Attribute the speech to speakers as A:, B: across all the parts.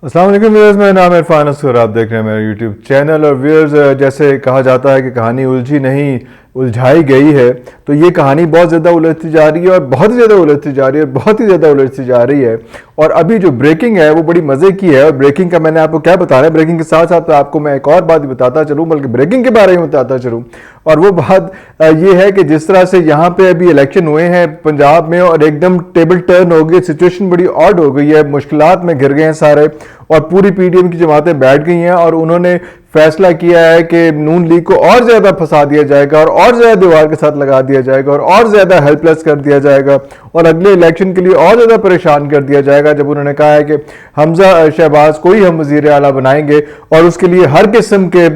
A: السلام علیکم ویورز، میرا نام عرفان اسکر، آپ دیکھ رہے ہیں میرا یوٹیوب چینل. اور ویورز، جیسے کہا جاتا ہے کہ کہانی الجھی نہیں الجھائی گئی ہے، تو یہ کہانی بہت زیادہ الجھتی جا رہی ہے اور بہت ہی زیادہ الجھتی جا رہی ہے، بہت ہی زیادہ الجھتی جا رہی ہے. اور ابھی جو بریکنگ ہے وہ بڑی مزے کی ہے. اور بریکنگ کا میں نے آپ کو کیا بتانا ہے، بریکنگ کے ساتھ ساتھ آپ کو میں ایک اور بات بھی بتاتا چلوں، بلکہ بریکنگ کے بارے میں بتاتا چلوں. اور وہ بات یہ ہے کہ جس طرح سے یہاں پہ ابھی الیکشن ہوئے ہیں پنجاب میں، اور ایک دم ٹیبل ٹرن ہو گئی، سچویشن بڑی آڈ ہو گئی ہے، مشکلات میں گر گئے ہیں سارے، اور پوری پی ڈی ایم کی جماعتیں بیٹھ گئی ہیں اور انہوں نے فیصلہ کیا ہے کہ نون لیگ کو اور زیادہ پھنسا دیا جائے گا، اور زیادہ دیوار کے ساتھ لگا دیا جائے گا، اور زیادہ ہیلپ لیس کر دیا جائے گا، اور اگلے الیکشن کے لیے اور زیادہ پریشان کر دیا جائے گا. جب انہوں نے کہا ہے کہ حمزہ شہباز کو ہی ہم وزیر اعلیٰ بنائیں گے، اور اس کے لیے ہر قسم کے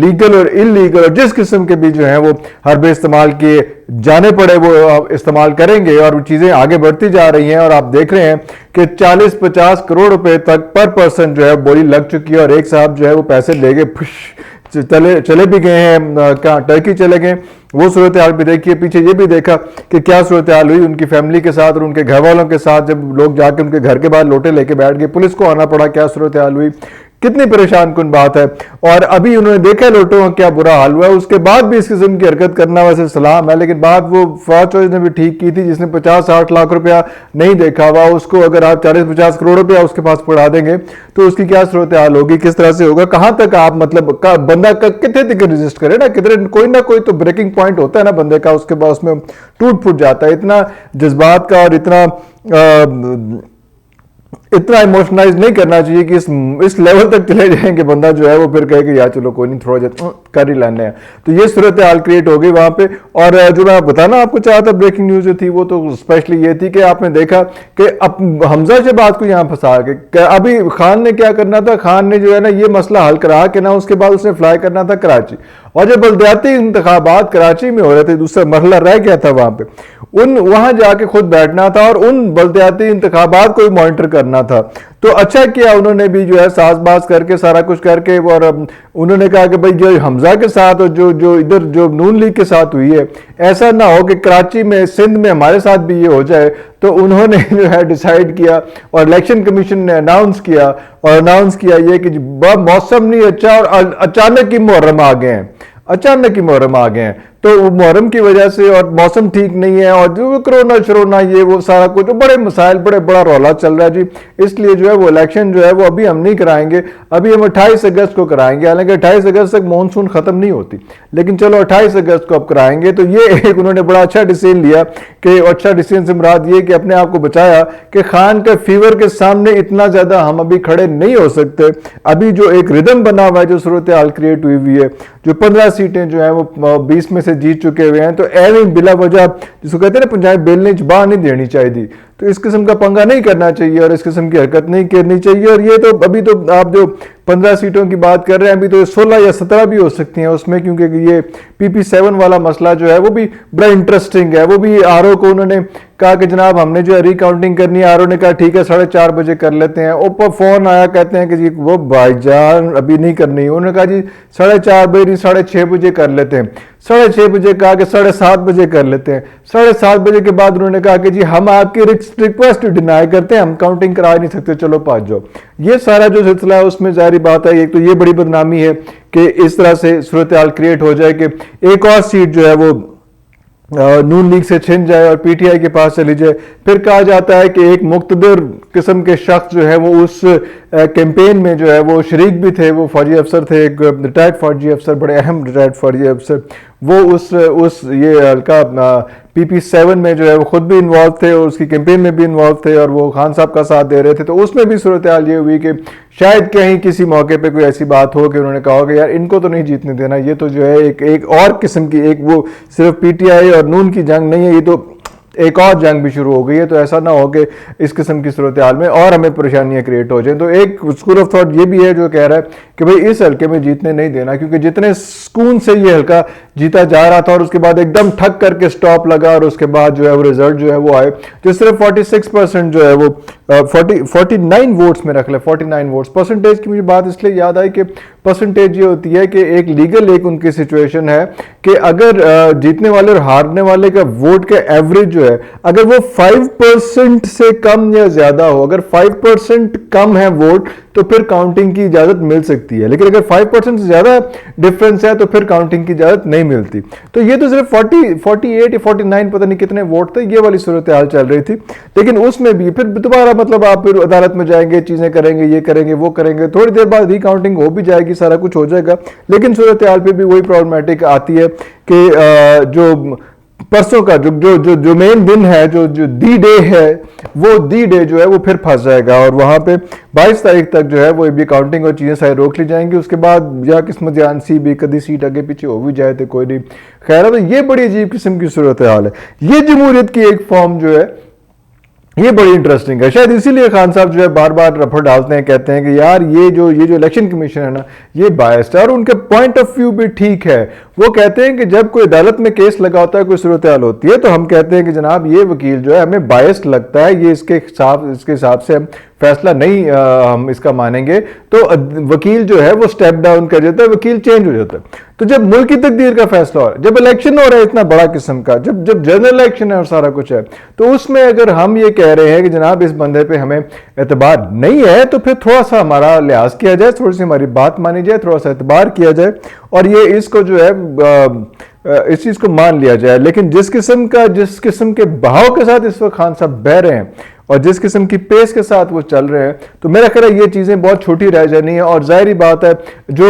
A: لیگل اور ان لیگل اور جس قسم کے بھی جو ہیں وہ حربے استعمال کیے جانے پڑے وہ استعمال کریں گے. اور وہ چیزیں آگے بڑھتی جا رہی ہیں، اور آپ دیکھ رہے ہیں کہ 40-50 کروڑ روپے تک پر پرسن جو ہے بولی لگ چکی ہے. اور ایک صاحب جو ہے وہ پیسے لے کے چلے بھی گئے ہیں، کہاں ٹرکی چلے گئے. وہ صورتحال بھی دیکھی ہے. پیچھے یہ بھی دیکھا کہ کیا صورتحال ہوئی ان کی فیملی کے ساتھ اور ان کے گھر والوں کے ساتھ، جب لوگ جا کے ان کے گھر کے باہر لوٹے لے کے بیٹھ گئے، پولیس کو آنا پڑا. کیا صورتحال ہوئی، کتنی پریشان کن بات ہے. اور ابھی انہوں نے دیکھا لوٹوں کا کیا برا حال ہوا ہے، اس کے بعد بھی اس قسم کی حرکت کرنا ویسے سلام ہے. لیکن بات وہ فواد چوہدری نے بھی ٹھیک کی تھی، جس نے 50-60 لاکھ روپیہ نہیں دیکھا ہوا، اس کو اگر آپ 40-50 کروڑ روپیہ اس کے پاس پڑھا دیں گے تو اس کی کیا صورتحال ہوگی، کس طرح سے ہوگا، کہاں تک آپ مطلب بندہ کتنے تک رجسٹ کرے نا، کتنے کوئی نہ کوئی تو بریکنگ پوائنٹ ہوتا ہے نا بندے کا، اس کے بعد اس میں ٹوٹ پھوٹ جاتا ہے. اتنا جذبات کا اور اتنا ایموشنائز نہیں کرنا چاہیے کہ اس لیول تک چلے جائیں کہ بندہ جو ہے وہ پھر کہے کہ یا چلو کوئی نہیں، تھوڑا جا کر ہی لینے ہیں. تو یہ صورتحال کریٹ ہو گئی وہاں پہ. اور جو میں بتانا آپ کو چاہا تھا بریکنگ نیوز جو تھی وہ تو اسپیشلی یہ تھی کہ آپ نے دیکھا کہ حمزہ شہباز کو یہاں پھنسا کے ابھی خان نے کیا کرنا تھا، خان نے جو ہے نا یہ مسئلہ حل کرا کے نا اس کے بعد اس نے فلائی کرنا تھا کراچی. اور جب بلدیاتی انتخابات کراچی میں ہو رہے تھے، دوسرا مرحلہ رہ گیا تھا وہاں پہ، وہاں جا کے خود بیٹھنا تھا اور ان بلدیاتی انتخابات کو مانیٹر کرنا تھا. تو اچھا کیا انہوں نے بھی جو ہے ساز باز کر کے سارا کچھ کر کے، اور انہوں نے کہا کہ بھائی جو حمزہ کے ساتھ اور جو ادھر جو نون لیگ کے ساتھ ہوئی ہے، ایسا نہ ہو کہ کراچی میں سندھ میں ہمارے ساتھ بھی یہ ہو جائے. تو انہوں نے جو ہے ڈیسائیڈ کیا اور الیکشن کمیشن نے اناؤنس کیا یہ کہ موسم نہیں اچھا، اور اچانک ہی محرم آ گئے ہیں. تو محرم کی وجہ سے اور موسم ٹھیک نہیں ہے، اور جو کرونا یہ وہ سارا کچھ بڑے مسائل، بڑا رولا چل رہا ہے جی. اس لیے جو ہے وہ الیکشن جو ہے وہ ابھی ہم نہیں کرائیں گے، ابھی ہم 28 اگست کو کرائیں گے. حالانکہ 28 اگست تک مونسون ختم نہیں ہوتی، لیکن چلو 28 اگست کو اب کرائیں گے. تو یہ ایک انہوں نے بڑا اچھا ڈیسیژن لیا، کہ اچھا ڈیسیژن سے مراد یہ کہ اپنے آپ کو بچایا کہ خان کے فیور کے سامنے اتنا زیادہ ہم ابھی کھڑے نہیں ہو سکتے. ابھی جو ایک ردم بنا ہوا ہے، جو صورتحال کریٹ ہوئی ہے، جو 15 سیٹیں جو ہیں وہ 20 میں سے جیت چکے ہوئے ہیں، تو ایویں بلا وجہ جس کو کہتے ہیں نا پنجابی بیلنے چباہ نہیں دینی چاہیے تھی. تو اس قسم کا پنگا نہیں کرنا چاہیے اور اس قسم کی حرکت نہیں کرنی چاہیے. اور یہ تو ابھی تو آپ جو 15 سیٹوں کی بات کر رہے ہیں، ابھی تو 16 یا 17 بھی ہو سکتی ہیں اس میں، کیونکہ یہ PP7 والا مسئلہ جو ہے وہ بھی بڑا انٹرسٹنگ ہے. وہ بھی آر او کو انہوں نے کہا کہ جناب ہم نے جو ہے ری کاؤنٹنگ کرنی ہے. آر او نے کہا ٹھیک ہے 4:30 بجے کر لیتے ہیں. اوپر فون آیا، کہتے ہیں کہ جی وہ بھائی جان ابھی نہیں کرنی. انہوں نے کہا جی 4:30 بجے نہیں 6:30 بجے کر لیتے ہیں. 6:30 بجے کہا کہ 7:30 بجے کر لیتے ہیں. 7:30 بجے کے بعد انہوں نے کہا کہ جی ہم آپ کی ریکویسٹ ڈینائی کرتے ہیں، ہم کاؤنٹنگ کرا نہیں سکتے، چلو پاس جاؤ. یہ سارا جو سلسلہ ہے اس میں ظاہری بات ہے، ایک تو یہ بڑی بدنامی ہے کہ اس طرح سے صورتحال کریٹ ہو جائے کہ ایک اور سیٹ جو ہے وہ نون لیگ سے چھن جائے اور PT کے پاس چلی جائے. پھر کہا جاتا ہے کہ ایک مقتدر قسم کے شخص جو ہے وہ اس کیمپین میں جو ہے وہ شریک بھی تھے، وہ فوجی افسر تھے، ایک ریٹائرڈ فوجی افسر، بڑے اہم ریٹائرڈ فوجی افسر، وہ اس یہ ہلکا PP7 میں جو ہے وہ خود بھی انوالو تھے اور اس کی کیمپین میں بھی انوالو تھے، اور وہ خان صاحب کا ساتھ دے رہے تھے. تو اس میں بھی صورتحال یہ ہوئی کہ شاید کہیں کسی موقع پہ کوئی ایسی بات ہو کہ انہوں نے کہا کہ یار ان کو تو نہیں جیتنے دینا. یہ تو جو ہے ایک اور قسم کی، ایک وہ صرف PTI اور نون کی جنگ نہیں ہے، یہ تو ایک اور جنگ بھی شروع ہو گئی ہے. تو ایسا نہ ہو کہ اس قسم کی صورتحال میں اور ہمیں پریشانیاں کریٹ ہو جائیں. تو ایک اسکول آف تھاٹ یہ بھی ہے جو کہہ رہا ہے کہ بھئی اس حلقے میں جیتنے نہیں دینا، کیونکہ جتنے سکون سے یہ حلقہ جیتا جا رہا تھا اور اس کے بعد ایک دم ٹھک کر کے سٹاپ لگا اور اس کے بعد جو ہے وہ رزلٹ جو ہے وہ آئے، جو صرف 46% جو ہے وہ 49 ووٹس میں رکھ لے. 49 ووٹس پرسنٹیج کی مجھے بات اس لیے یاد آئی کہ پرسنٹیج یہ ہوتی ہے کہ ایک لیگل ایک ان کی سچویشن ہے کہ اگر جیتنے والے اور ہارنے والے کا ووٹ کا ایوریج جو ہے اگر وہ 5% سے کم یا زیادہ ہو, اگر 5% کم ہے ووٹ تو پھر کاؤنٹنگ کی اجازت مل سکتی ہے, لیکن اگر 5% سے زیادہ ڈفرنس ہے تو پھر کاؤنٹنگ کی اجازت نہیں ملتی. تو یہ تو صرف 48 یا 49 پتہ نہیں کتنے ووٹ تھے, یہ والی صورتحال چل رہی تھی. لیکن اس میں بھی پھر دوبارہ مطلب آپ پھر عدالت میں جائیں گے, چیزیں کریں گے, یہ کریں گے, وہ کریں گے, تھوڑی دیر بعد ری کاؤنٹنگ ہو بھی جائے گی, سارا کچھ ہو جائے گا. لیکن صورتحال پہ بھی وہی پرابلمٹک آتی ہے کہ جو پرسوں کا جو مین دن ہے, جو دی ڈے ہے, وہ دی ڈے جو ہے وہ پھر پھنس جائے گا, اور وہاں پہ 22 تاریخ تک جو ہے وہ بھی کاؤنٹنگ اور چیزیں سارے روک لی جائیں گی. اس کے بعد یا قسمت جان سی بھی کدی سیٹ آگے پیچھے ہو بھی جائے تو کوئی نہیں, خیر ہے. تو یہ بڑی عجیب قسم کی صورتحال ہے. یہ جمہوریت کی ایک فارم جو ہے یہ بڑی انٹرسٹنگ ہے. شاید اسی لیے خان صاحب جو ہے بار بار رفڑ ڈالتے ہیں, کہتے ہیں کہ یار یہ جو الیکشن کمیشن ہے نا یہ بائسڈ ہے, اور ان کے پوائنٹ آف ویو بھی ٹھیک ہے. وہ کہتے ہیں کہ جب کوئی عدالت میں کیس لگا ہوتا ہے, کوئی صورتحال ہوتی ہے, تو ہم کہتے ہیں کہ جناب یہ وکیل جو ہے ہمیں بائسڈ لگتا ہے, یہ اس کے حساب سے ہم فیصلہ نہیں ہم اس کا مانیں گے, تو وکیل جو ہے وہ سٹیپ ڈاؤن کر جاتا ہے, وکیل چینج ہو جاتا ہے. تو جب ملک کی تقدیر کا فیصلہ ہو رہا ہے, جب الیکشن ہو رہا ہے اتنا بڑا قسم کا, جب جنرل الیکشن ہے اور سارا کچھ ہے, تو اس میں اگر ہم یہ کہہ رہے ہیں کہ جناب اس بندے پہ ہمیں اعتبار نہیں ہے, تو پھر تھوڑا سا ہمارا لحاظ کیا جائے, تھوڑی سی ہماری بات مانی جائے, تھوڑا سا اعتبار کیا جائے, اور یہ اس کو جو ہے اس چیز کو مان لیا جائے. لیکن جس قسم کے بہاؤ کے ساتھ اس وقت خان صاحب بہ رہے ہیں اور جس قسم کی پیس کے ساتھ وہ چل رہے ہیں, تو میرا خیال ہے یہ چیزیں بہت چھوٹی رہ جانی ہے. اور ظاہری بات ہے جو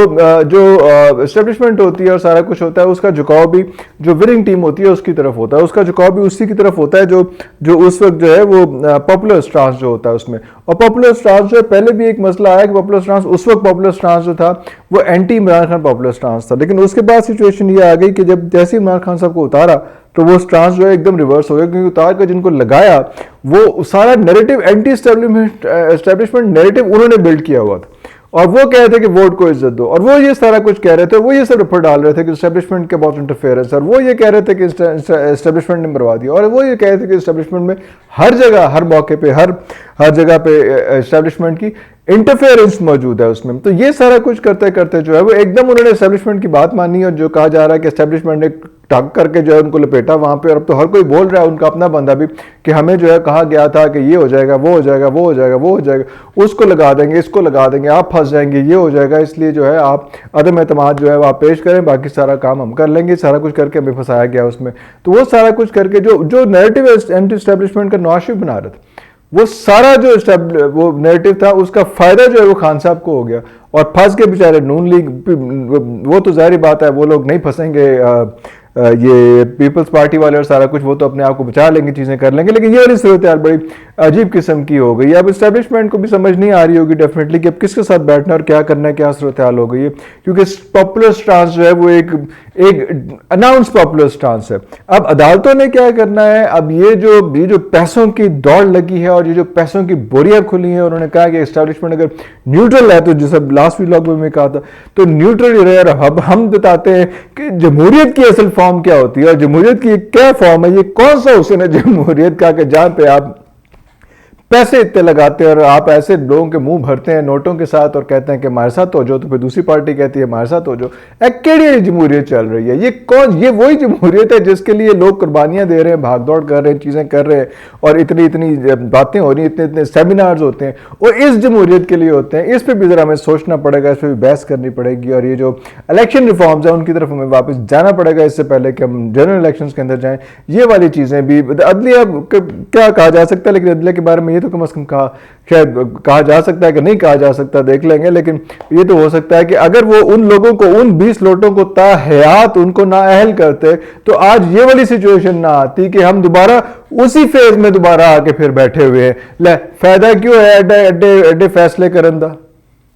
A: اسٹیبلشمنٹ ہوتی ہے اور سارا کچھ ہوتا ہے, اس کا جھکاؤ بھی جو وننگ ٹیم ہوتی ہے اس کی طرف ہوتا ہے, اس کا جھکاؤ بھی اسی کی طرف ہوتا ہے جو اس وقت جو ہے وہ پاپولر اسٹانس جو ہوتا ہے اس میں. اور پاپولر اسٹانس جو ہے پہلے بھی ایک مسئلہ آیا کہ پاپولر اسٹانس اس وقت پاپولر اسٹانس جو تھا وہ anti Imran Khan popular stance تھا, لیکن اس کے بعد سچویشن یہ آ گئی کہ جب جیسے عمران خان صاحب کو اتارا تو وہ سٹانس جو ہے ایک دم ریورس ہو گیا, کیونکہ اتار کر جن کو لگایا وہ سارا نیریٹو اینٹی اسٹیبلشمنٹ نیریٹو انہوں نے بلڈ کیا ہوا تھا, اور وہ کہہ رہے تھے کہ ووٹ کو عزت دو, اور وہ یہ سارا کچھ کہہ رہے تھے, وہ یہ سب رپورٹ ڈال رہے تھے کہ اسٹیبلشمنٹ کے بہت انٹرفیئرنس, اور وہ یہ کہہ رہے تھے کہ اسٹیبلشمنٹ نے مروا دیا, اور وہ یہ کہہ رہے تھے کہ اسٹیبلشمنٹ میں ہر جگہ ہر موقع پہ ہر جگہ پہ اسٹیبلشمنٹ کی انٹرفیئرنس موجود ہے اس میں. تو یہ سارا کچھ کرتے کرتے جو ہے وہ ایک دم انہوں نے اسٹیبلشمنٹ کی بات مانی, اور جو کہا جا رہا ہے کہ اسٹیبلشمنٹ نے ٹھگ کر کے جو ہے ان کو لپیٹا وہاں پہ, اور اب تو ہر کوئی بول رہا ہے, ان کا اپنا بندہ بھی, کہ ہمیں جو ہے کہا گیا تھا کہ یہ ہو جائے گا, وہ ہو جائے گا, وہ ہو جائے گا, وہ ہو جائے گا, اس کو لگا دیں گے, اس کو لگا دیں گے, آپ پھنس جائیں گے, یہ ہو جائے گا, اس لیے جو ہے آپ عدم اعتماد جو ہے وہ آپ پیش کریں, باقی سارا کام ہم کر لیں گے. سارا کچھ کر کے ہمیں پھنسایا گیا اس میں. تو وہ سارا کچھ کر کے جو نیریٹو اینٹی اسٹیبلشمنٹ کا نواز شریف بنا رہا تھا, وہ سارا جو وہ نیریٹو تھا اس کا فائدہ جو ہے وہ خان صاحب کو ہو گیا, اور پھنس کے بیچارے نون لیگ, وہ تو ظاہری بات ہے وہ لوگ نہیں پھنسیں گے, یہ پیپلز پارٹی والے اور سارا کچھ وہ تو اپنے آپ کو بچا لیں گے, چیزیں کر لیں گے. لیکن یہ والی صورتحال بڑی عجیب قسم کی ہو گئی. اب اسٹیبلشمنٹ کو بھی سمجھ نہیں آ رہی ہوگی ڈیفینیٹلی کہ اب کس کے ساتھ بیٹھنا اور کیا کرنا ہے, کیا صورتحال ہو گئی ہے, کیونکہ پاپولر اسٹانس جو ہے وہ ایک اناؤنس پاپولر اسٹانس ہے. اب عدالتوں نے کیا کرنا ہے, اب یہ جو پیسوں کی دوڑ لگی ہے اور یہ جو پیسوں کی بوریاں کھلی ہیں, انہوں نے کہا کہ اسٹیبلشمنٹ اگر نیوٹرل ہے, تو جیسے لاسٹ ویلاگ میں کہا تھا, تو نیوٹرل رہے. اب ہم بتاتے ہیں کہ جمہوریت کی اصل فارم کیا ہوتی ہے, اور جمہوریت کی کیا فارم ہے, یہ کون سا حسن ہے جمہوریت کا, کہ جہاں پہ آپ پیسے اتنے لگاتے ہیں اور آپ ایسے لوگوں کے منہ بھرتے ہیں نوٹوں کے ساتھ اور کہتے ہیں کہ ہمارے ساتھ ہو جاؤ, تو پھر دوسری پارٹی کہتی ہے ہمارے ساتھ ہو جاؤ. کیڑی جمہوریت چل رہی ہے یہ وہی جمہوریت ہے جس کے لیے لوگ قربانیاں دے رہے ہیں, بھاگ دوڑ کر رہے ہیں, چیزیں کر رہے ہیں, اور اتنی باتیں ہو رہی ہیں, اتنے سیمینارز ہوتے ہیں, اور اس جمہوریت کے لیے ہوتے ہیں. اس پہ بھی ذرا ہمیں سوچنا پڑے گا, اس پہ بھی بحث کرنی پڑے گی, اور یہ جو الیکشن ریفارمز ہیں ان کی طرف ہمیں واپس جانا پڑے گا اس سے پہلے کہ ہم جنرل الیکشنز کے اندر جائیں. یہ والی چیزیں بھی عدلیہ کیا کہا جا سکتا ہے, لیکن عدلیہ کے بارے میں یہ تو کم از کم شاید کہا جا سکتا ہے کہ نہیں کہا جا سکتا, دیکھ لیں گے. لیکن یہ تو ہو سکتا ہے کہ اگر وہ ان لوگوں کو, ان 20 لوٹوں کو تا حیات ان کو نااہل کرتے, تو آج یہ والی سچویشن نہ آتی کہ ہم دوبارہ اسی فیز میں دوبارہ آ کے پھر بیٹھے ہوئے ہیں. لے فائدہ کیوں ہے ایڈے فیصلے کرن دا.